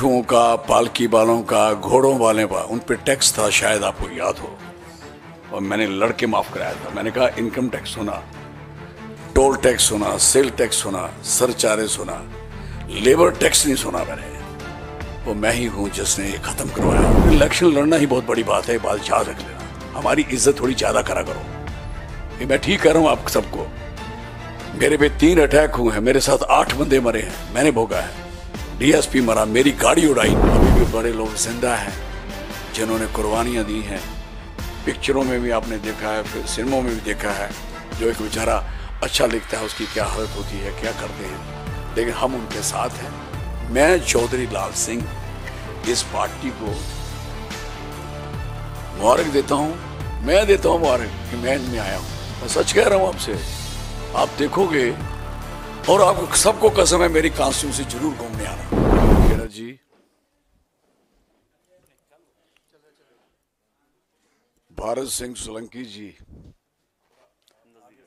पिट्ठुओं का, पालकी वालों का, घोड़ों वाले का, उन पे टैक्स था, शायद आपको याद हो। और मैंने लड़के माफ कराया था। मैंने कहा इनकम टैक्स सुना, टोल टैक्स सुना, सेल टैक्स सुना, सरचार्ज सुना, लेबर टैक्स नहीं सुना मैंने। वो मैं ही हूं जिसने ये खत्म करवाया। इलेक्शन लड़ना ही बहुत बड़ी बात है, बात याद रख लेना। हमारी इज्जत थोड़ी ज्यादा करा करो। ये मैं ठीक कह रहा हूं आप सबको। मेरे पे 3 अटैक हुए हैं, मेरे साथ 8 बंदे मरे हैं, मैंने भोगा है। डीएसपी मरा, मेरी गाड़ी उड़ाई। अभी भी बड़े लोग जिंदा हैं जिन्होंने कुर्बानियां दी हैं। पिक्चरों में भी आपने देखा है, फिर सिनेमा में भी देखा है। जो एक बेचारा अच्छा लिखता है उसकी क्या हालत होती है, क्या करते हैं, लेकिन हम उनके साथ हैं। मैं चौधरी लाल सिंह इस पार्टी को मुबारक देता हूं। मैं देता हूं मुबारक कि मैं इनमें आया हूं। मैं सच कह रहा हूं आपसे, आप देखोगे और आपको सबको कसम है मेरी कॉन्स्टिट्यूंसी जरूर घूमने आना। जी भारत सिंह सोलंकी जी,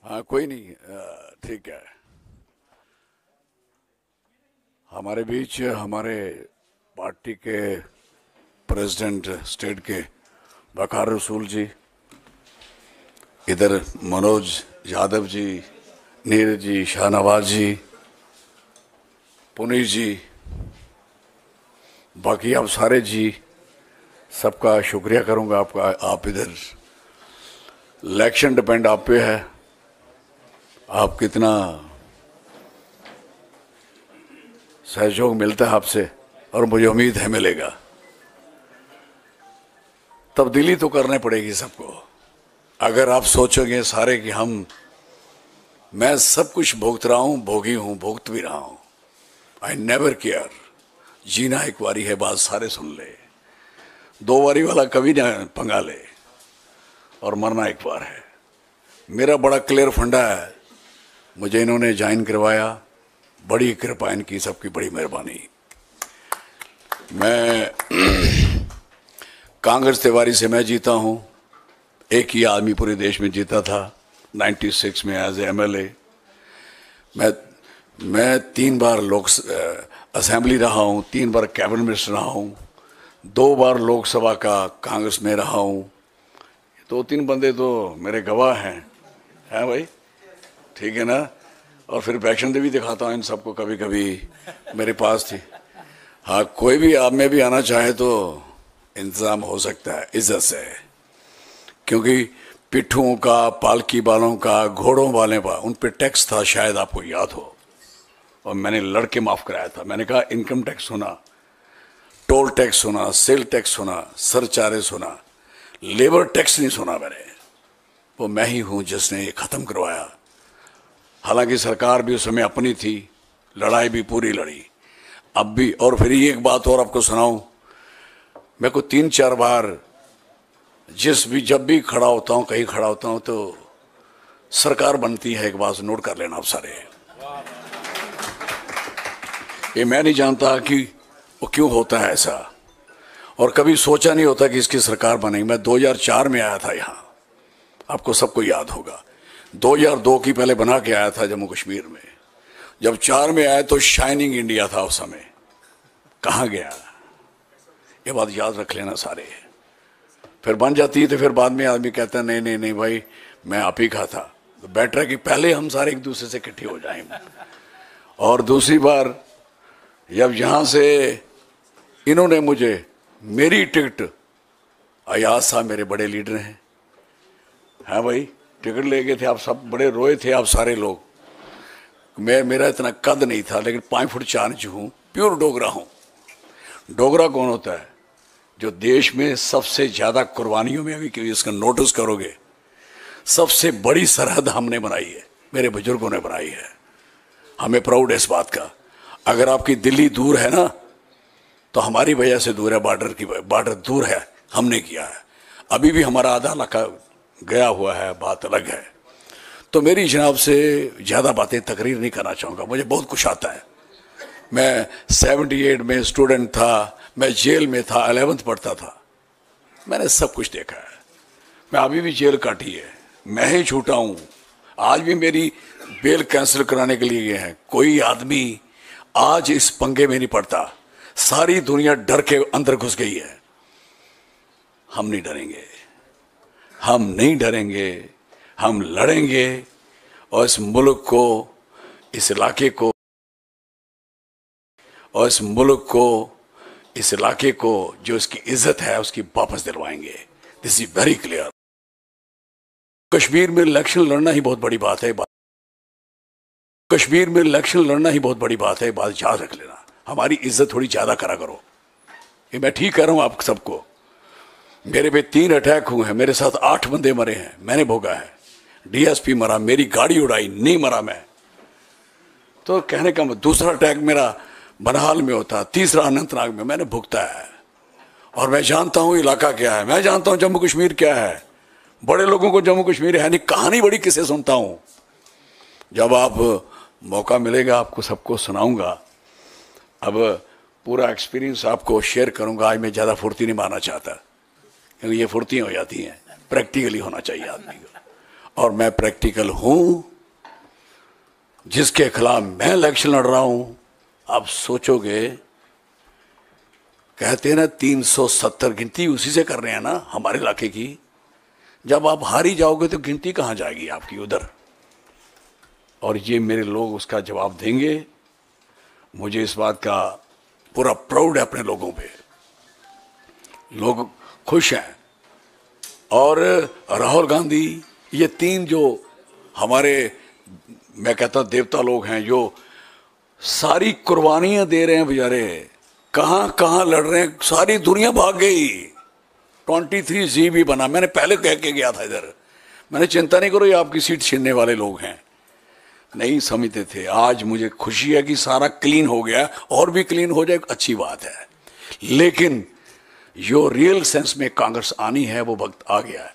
हाँ कोई नहीं, ठीक है। हमारे बीच हमारे पार्टी के प्रेसिडेंट स्टेट के वकार रसूल जी, इधर मनोज यादव जी, नीरज जी, शाहनवाज जी, पुनीत जी, बाकी आप सारे जी, सबका शुक्रिया करूंगा आपका। आप इधर इलेक्शन डिपेंड आप पे है, आप कितना सहयोग मिलता है आपसे, और मुझे उम्मीद है मिलेगा। तब्दीली तो करनी पड़ेगी सबको। अगर आप सोचोगे सारे कि मैं सब कुछ भुगत रहा हूं, भोगी हूं, भुगत भी रहा हूं, आई नेवर केयर। जीना एक बारी है, बात सारे सुन ले। 2 बारी वाला कभी ना पंगा ले, और मरना एक बार है। मेरा बड़ा क्लियर फंडा है, मुझे इन्होंने ज्वाइन करवाया, बड़ी कृपा इनकी, सबकी बड़ी मेहरबानी। मैं कांग्रेस तिवारी से मैं जीता हूं। एक ही आदमी पूरे देश में जीता था 96 में एज एमएलए। मैं 3 बार असेंबली रहा हूं, 3 बार कैबिनेट मिनिस्टर रहा हूं, 2 बार लोकसभा का कांग्रेस में रहा हूं। 2-3 बंदे तो मेरे गवाह हैं भाई, ठीक है ना। और फिर वैक्शन भी दिखाता हूं इन सबको, कभी कभी मेरे पास थी। हाँ, कोई भी आप में भी आना चाहे तो इंतजाम हो सकता है इज्जत से, क्योंकि पिट्ठुओं का, पालकी वालों का, घोड़ों वाले का, उन पे टैक्स था, शायद आपको याद हो। और मैंने लड़के माफ कराया था। मैंने कहा इनकम टैक्स सुना, टोल टैक्स सुना, सेल टैक्स सुना, सरचार्ज सुना, लेबर टैक्स नहीं सुना मैंने। वो मैं ही हूं जिसने ये खत्म करवाया। हालांकि सरकार भी उस समय अपनी थी, लड़ाई भी पूरी लड़ी, अब भी। और फिर ये एक बात और आपको सुनाऊं, मैं को 3-4 बार जब भी खड़ा होता हूं, कहीं खड़ा होता हूं, तो सरकार बनती है। एक बात नोट कर लेना आप सारे, ये मैं नहीं जानता कि वो क्यों होता है ऐसा, और कभी सोचा नहीं होता कि इसकी सरकार बनेगी। मैं 2004 में आया था यहाँ, आपको सबको याद होगा। 2002 की पहले बना के आया था जम्मू कश्मीर में। जब 4 में आया तो शाइनिंग इंडिया था उस समय, कहाँ गया, ये बात याद रख लेना सारे। फिर बन जाती है तो फिर बाद में आदमी कहता है नहीं नहीं नहीं भाई, मैं आप ही का था। तो बेटर है कि पहले हम सारे एक दूसरे से इकट्ठे हो जाएं। और दूसरी बार जब यहां से इन्होंने मुझे मेरी टिकट, अयाज साहब मेरे बड़े लीडर हैं, हाँ भाई, टिकट ले गए थे, आप सब बड़े रोए थे आप सारे लोग। मेरा इतना कद नहीं था, लेकिन 5 फुट 4 इंच हूं, प्योर डोगरा हूं। डोगरा कौन होता है? जो देश में सबसे ज्यादा कुर्बानियों में, अभी क्योंकि इसका नोटिस करोगे, सबसे बड़ी सरहद हमने बनाई है, मेरे बुजुर्गों ने बनाई है। हमें प्राउड है इस बात का। अगर आपकी दिल्ली दूर है ना, तो हमारी वजह से दूर है, बॉर्डर दूर है, हमने किया है। अभी भी हमारा आधा इलाका गया हुआ है, बात अलग है। तो मेरी जनाब से ज्यादा बातें तकरीर नहीं करना चाहूंगा, मुझे बहुत कुछ आता है। मैं 78 में स्टूडेंट था, मैं जेल में था, 11th पढ़ता था, मैंने सब कुछ देखा है। मैं अभी भी जेल काटी है, मैं ही छूटा हूं। आज भी मेरी बेल कैंसिल कराने के लिए गए हैं। कोई आदमी आज इस पंगे में नहीं पड़ता। सारी दुनिया डर के अंदर घुस गई है। हम नहीं डरेंगे, हम नहीं डरेंगे, हम लड़ेंगे और इस मुल्क को, इस इलाके को, और इस मुल्क को, इस इलाके को जो इसकी इज्जत है उसकी वापस दिलवाएंगे। This is very clear. Kashmir में इलेक्शन लड़ना ही बहुत बड़ी बात है। कश्मीर में इलेक्शन लड़ना ही बहुत बड़ी बात है, बात याद रख लेना। हमारी इज्जत थोड़ी ज्यादा करा करो। ये मैं ठीक कह रहा हूं आप सबको। मेरे पे 3 अटैक हुए हैं, मेरे साथ 8 बंदे मरे हैं, मैंने भोगा है। डीएसपी मरा, मेरी गाड़ी उड़ाई, नहीं मरा मैं। तो कहने का दूसरा अटैक मेरा बनहाल में होता, तीसरा अनंतनाग में, मैंने भुगता है। और मैं जानता हूं इलाका क्या है, मैं जानता हूं जम्मू कश्मीर क्या है। बड़े लोगों को जम्मू कश्मीर है नहीं, कहानी बड़ी किसे सुनता हूं। जब आप मौका मिलेगा आपको सबको सुनाऊंगा। अब पूरा एक्सपीरियंस आपको शेयर करूंगा। आज मैं ज़्यादा फुर्ती नहीं मारना चाहता, क्योंकि ये फुर्तियाँ हो जाती हैं। प्रैक्टिकली होना चाहिए आदमी को, और मैं प्रैक्टिकल हूं। जिसके खिलाफ मैं इलेक्शन लड़ रहा हूं, आप सोचोगे, कहते हैं ना 370 गिनती उसी से कर रहे हैं ना हमारे इलाके की। जब आप हारी जाओगे तो गिनती कहां जाएगी आपकी उधर। और ये मेरे लोग उसका जवाब देंगे। मुझे इस बात का पूरा प्राउड है अपने लोगों पे। लोग खुश हैं। और राहुल गांधी, ये 3 जो हमारे, मैं कहता हूं देवता लोग हैं, जो सारी कुर्बानियां दे रहे हैं बेचारे, कहां कहां लड़ रहे हैं, सारी दुनिया भाग गई। 23G भी बना, मैंने पहले कह के गया था इधर। मैंने चिंता नहीं करो, ये आपकी सीट छीनने वाले लोग हैं, नहीं समझते थे। आज मुझे खुशी है कि सारा क्लीन हो गया, और भी क्लीन हो जाए अच्छी बात है। लेकिन जो रियल सेंस में कांग्रेस आनी है वो वक्त आ गया है,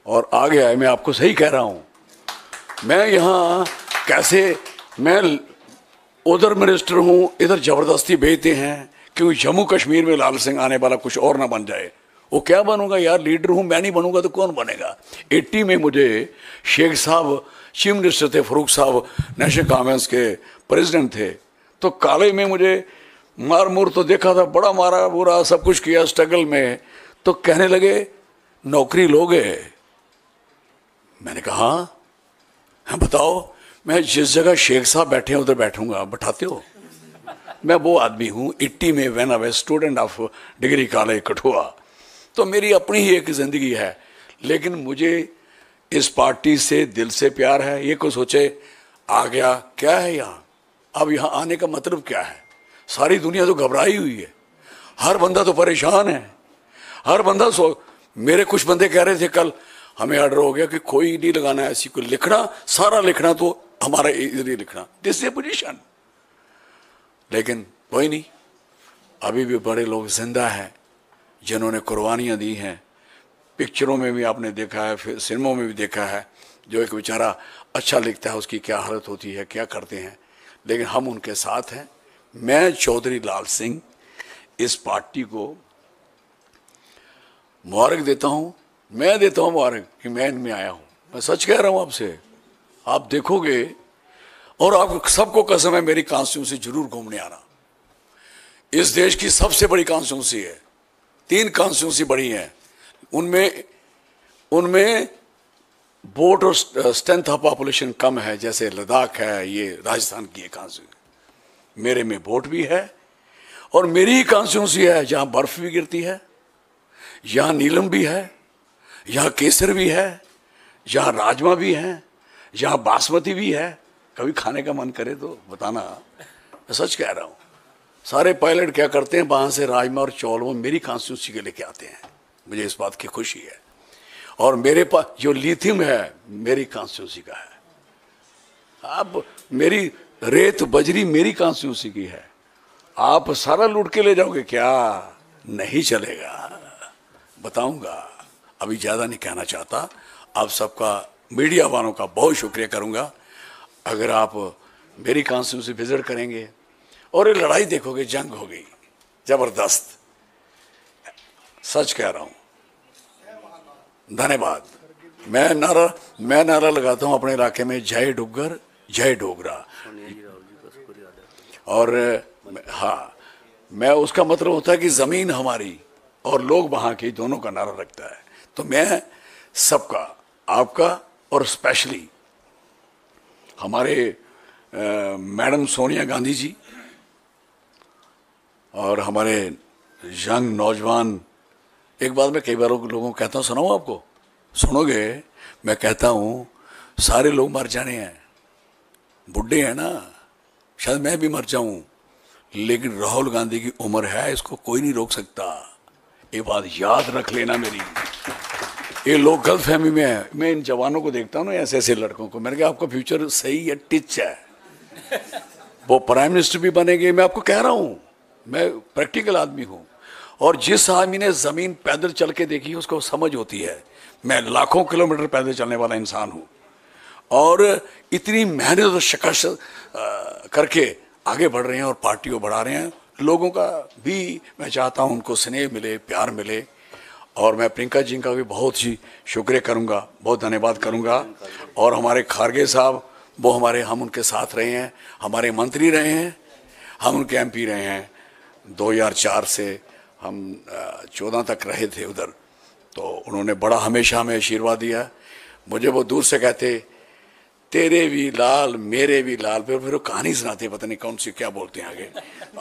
और आ गया है। मैं आपको सही कह रहा हूं। मैं यहां कैसे, मैं उधर मिनिस्टर हूं, इधर जबरदस्ती भेजते हैं क्योंकि जम्मू कश्मीर में लाल सिंह आने वाला कुछ और ना बन जाए। वो क्या बनूंगा यार, लीडर हूं, मैं नहीं बनूंगा तो कौन बनेगा। 80 में मुझे शेख साहब चीफ मिनिस्टर थे, फरूक साहब नेशनल कॉन्फ्रेंस के प्रेसिडेंट थे, तो काले में मुझे मार मुर तो देखा था, बड़ा मारा बुरा सब कुछ किया स्ट्रगल में। तो कहने लगे नौकरी लोगे। मैंने कहा हाँ बताओ, मैं जिस जगह शेख साहब बैठे हैं उधर बैठूंगा, बैठाते हो। मैं वो आदमी हूं। 80 में when I was student of degree college Kathua, तो मेरी अपनी ही एक जिंदगी है। लेकिन मुझे इस पार्टी से दिल से प्यार है। ये कोई सोचे आ गया क्या है यहाँ, अब यहाँ आने का मतलब क्या है। सारी दुनिया तो घबराई हुई है, हर बंदा तो परेशान है, हर बंदा मेरे कुछ बंदे कह रहे थे कल, हमें ऑर्डर हो गया कि कोई नहीं लगाना है ऐसी, कोई लिखना, सारा लिखना तो हमारा इधर ही लिखना, दिस इज पोजीशन। लेकिन कोई नहीं, अभी भी बड़े लोग जिंदा हैं जिन्होंने कुर्बानियां दी हैं। पिक्चरों में भी आपने देखा है, फिर सिनेमा में भी देखा है, जो एक बेचारा अच्छा लिखता है उसकी क्या हालत होती है, क्या करते हैं। लेकिन हम उनके साथ हैं। मैं चौधरी लाल सिंह इस पार्टी को मुबारक देता हूं। मैं देता हूं मुबारक कि मैं इनमें आया हूं। मैं सच कह रहा हूं आपसे, आप देखोगे। और आप सबको कसम है मेरी कॉन्स्टिट्यूंसी जरूर घूमने आना। इस देश की सबसे बड़ी कॉन्स्टिट्यूंसी है, 3 कॉन्स्टिट्यूंसी बड़ी हैं, उनमें वोट और स्ट्रेंथ ऑफ पॉपुलेशन कम है। जैसे लद्दाख है, ये राजस्थान की एक कॉन्स्टिट्यूंसी। मेरे में वोट भी है, और मेरी ही कॉन्स्टिट्यूंसी है जहां बर्फ भी गिरती है, यहाँ नीलम भी है, यहाँ केसर भी है, यहाँ राजमा भी है, यहाँ बासमती भी है। कभी खाने का मन करे तो बताना, मैं सच कह रहा हूँ। सारे पायलट क्या करते हैं, वहाँ से राजमा और चौल वो मेरी कॉन्स्टिट्यूंसी के लेके आते हैं। मुझे इस बात की खुशी है। और मेरे पास जो लिथियम है मेरी कॉन्स्टिट्यूंसी का है। अब मेरी रेत बजरी मेरी कॉन्स्टिट्यूंसी की है। आप सारा लूट के ले जाओगे क्या, नहीं चलेगा। बताऊंगा, अभी ज़्यादा नहीं कहना चाहता। आप सबका, मीडिया वालों का बहुत शुक्रिया करूंगा। अगर आप मेरी कॉन्स्टिट्यूंसी विजिट करेंगे और ये लड़ाई देखोगे, जंग हो गई जबरदस्त, सच कह रहा हूं। धन्यवाद। मैं नारा लगाता हूं अपने इलाके में, जय डुग्गर जय डोगरा। और हाँ, मैं उसका मतलब होता है कि ज़मीन हमारी और लोग वहाँ के, दोनों का नारा रखता है। तो मैं सबका, आपका और स्पेशली हमारे मैडम सोनिया गांधी जी और हमारे यंग नौजवान, एक बात मैं कई बार लोगों को कहता हूँ, सुनाऊँ आपको? सुनोगे? मैं कहता हूँ सारे लोग मर जाने हैं, बुढ़े हैं ना, शायद मैं भी मर जाऊं, लेकिन राहुल गांधी की उम्र है, इसको कोई नहीं रोक सकता। ये बात याद रख लेना मेरी। ये लोग गलतफहमी में है। मैं इन जवानों को देखता हूँ ना, ऐसे ऐसे लड़कों को, मैंने कहा आपका फ्यूचर सही है, टिच है, वो प्राइम मिनिस्टर भी बनेंगे। मैं आपको कह रहा हूँ, मैं प्रैक्टिकल आदमी हूँ, और जिस आदमी ने जमीन पैदल चल के देखी उसको समझ होती है। मैं लाखों किलोमीटर पैदल चलने वाला इंसान हूँ, और इतनी मेहनत और शिकस्त करके आगे बढ़ रहे हैं और पार्टी को बढ़ा रहे हैं। लोगों का भी मैं चाहता हूं उनको स्नेह मिले, प्यार मिले, और मैं प्रियंका जी का भी बहुत ही शुक्रिया करूंगा, बहुत धन्यवाद करूंगा। और हमारे खारगे साहब, वो हमारे, हम उनके साथ रहे हैं, हमारे मंत्री रहे हैं, हम उनके एमपी रहे हैं। 2004 से हम 14 तक रहे थे उधर, तो उन्होंने बड़ा हमेशा हमें आशीर्वाद दिया। मुझे वो दूर से कहते, तेरे भी लाल मेरे भी लाल, फिर वो कहानी सुनाते, पता नहीं कौन सी, क्या बोलते हैं आगे,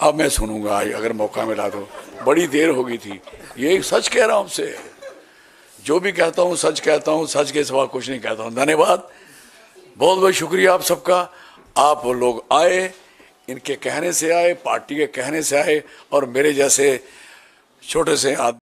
अब मैं सुनूंगा अगर मौका मिला तो। बड़ी देर हो गई थी, ये सच कह रहा हूं आपसे, जो भी कहता हूं सच कहता हूं, सच के सिवा कुछ नहीं कहता हूं। धन्यवाद, बहुत बहुत शुक्रिया आप सबका। आप लोग आए, इनके कहने से आए, पार्टी के कहने से आए, और मेरे जैसे छोटे से आदमी